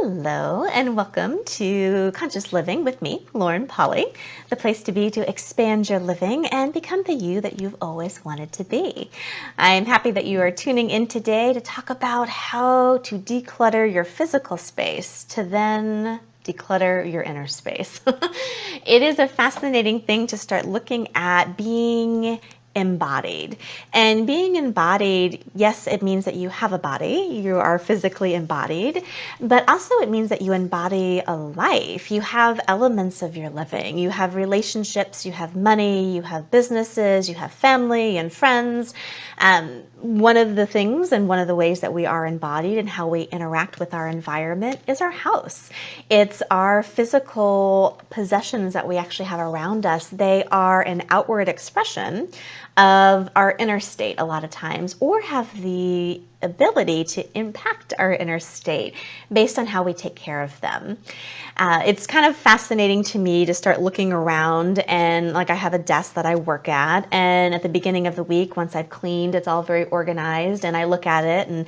Hello and welcome to Conscious Living with me, Lauren Polly, the place to be to expand your living and become the you that you've always wanted to be. I'm happy that you are tuning in today to talk about how to declutter your physical space to then declutter your inner space. It is a fascinating thing to start looking at being embodied. And being embodied, yes, it means that you have a body, you are physically embodied, but also it means that you embody a life. You have elements of your living. You have relationships, you have money, you have businesses, you have family and friends. One of the things and one of the ways that we are embodied and how we interact with our environment is our house. It's our physical possessions that we actually have around us. They are an outward expression of our inner state a lot of times, or have the ability to impact our inner state based on how we take care of them. It's kind of fascinating to me to start looking around, and like I have a desk that I work at, and at the beginning of the week, once I've cleaned, it's all very organized, and I look at it and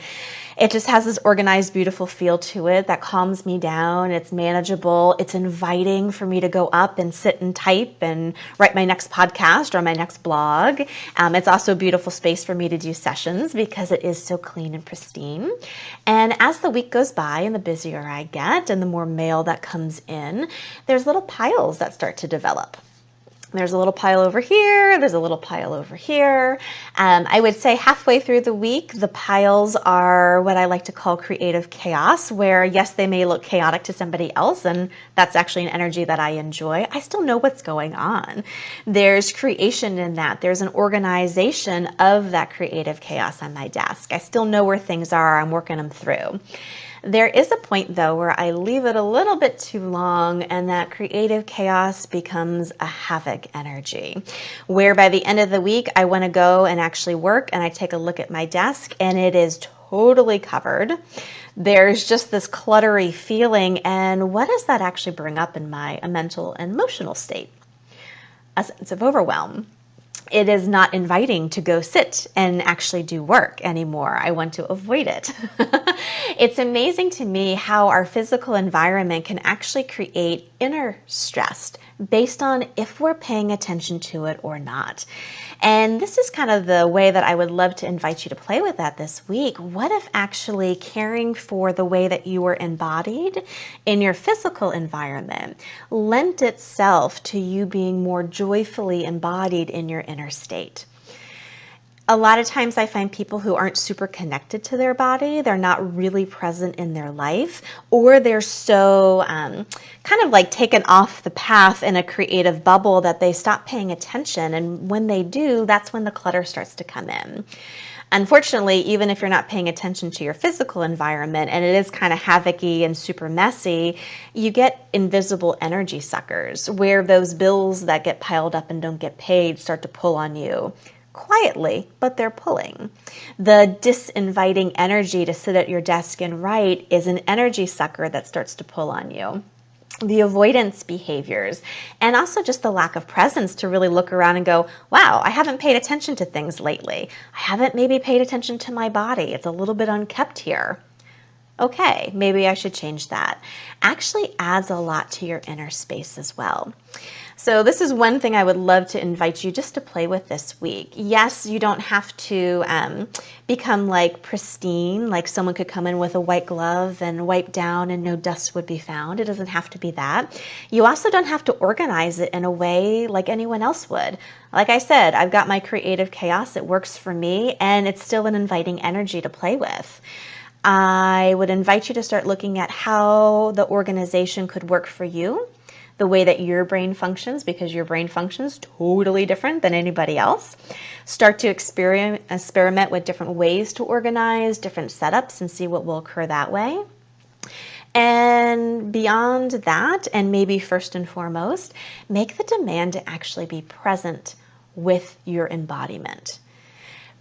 it just has this organized, beautiful feel to it that calms me down. It's manageable. It's inviting for me to go up and sit and type and write my next podcast or my next blog. It's also a beautiful space for me to do sessions because it is so clean and pristine. And as the week goes by and the busier I get and the more mail that comes in, there's little piles that start to develop. There's a little pile over here. There's a little pile over here. I would say halfway through the week, the piles are what I like to call creative chaos, where yes, they may look chaotic to somebody else, and that's actually an energy that I enjoy. I still know what's going on. There's creation in that. There's an organization of that creative chaos on my desk. I still know where things are. I'm working them through. There is a point, though, where I leave it a little bit too long and that creative chaos becomes a havoc energy, where by the end of the week, I want to go and actually work, and I take a look at my desk and it is totally covered. There's just this cluttery feeling, and what does that actually bring up in my mental and emotional state? A sense of overwhelm. It is not inviting to go sit and actually do work anymore. I want to avoid it. It's amazing to me how our physical environment can actually create inner stress based on if we're paying attention to it or not. And this is kind of the way that I would love to invite you to play with that this week. What if actually caring for the way that you were embodied in your physical environment lent itself to you being more joyfully embodied in your inner state? A lot of times I find people who aren't super connected to their body, they're not really present in their life, or they're so kind of like taken off the path in a creative bubble that they stop paying attention. And when they do, that's when the clutter starts to come in. Unfortunately, even if you're not paying attention to your physical environment and it is kind of havoc-y and super messy, you get invisible energy suckers where those bills that get piled up and don't get paid start to pull on you. Quietly, but they're pulling. The disinviting energy to sit at your desk and write is an energy sucker that starts to pull on you. The avoidance behaviors, and also just the lack of presence to really look around and go, wow, I haven't paid attention to things lately. I haven't maybe paid attention to my body. It's a little bit unkept here. Okay, maybe I should change that. Actually adds a lot to your inner space as well. So this is one thing I would love to invite you just to play with this week. Yes, you don't have to become like pristine, like someone could come in with a white glove and wipe down and no dust would be found. It doesn't have to be that. You also don't have to organize it in a way like anyone else would. Like I said, I've got my creative chaos. It works for me, and it's still an inviting energy to play with. I would invite you to start looking at how the organization could work for you, the way that your brain functions, because your brain functions totally different than anybody else. Start to experiment with different ways to organize, different setups, and see what will occur that way. And beyond that, and maybe first and foremost, make the demand to actually be present with your embodiment.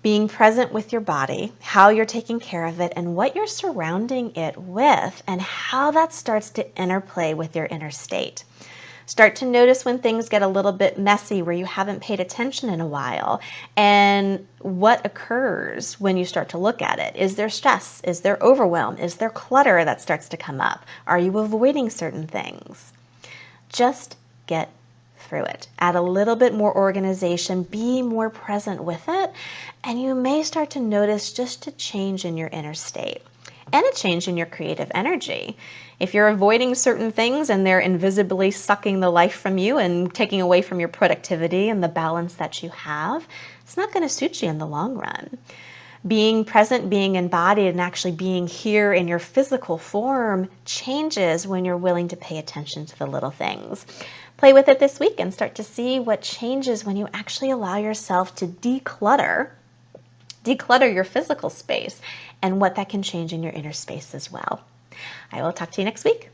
Being present with your body, how you're taking care of it, and what you're surrounding it with, and how that starts to interplay with your inner state. Start to notice when things get a little bit messy where you haven't paid attention in a while, and what occurs when you start to look at it. Is there stress? Is there overwhelm? Is there clutter that starts to come up? Are you avoiding certain things? Just get through it. Add a little bit more organization, be more present with it, and you may start to notice just a change in your inner state and a change in your creative energy. If you're avoiding certain things and they're invisibly sucking the life from you and taking away from your productivity and the balance that you have, it's not going to suit you in the long run. Being present, being embodied, and actually being here in your physical form changes when you're willing to pay attention to the little things. Play with it this week and start to see what changes when you actually allow yourself to declutter your physical space and what that can change in your inner space as well. I will talk to you next week.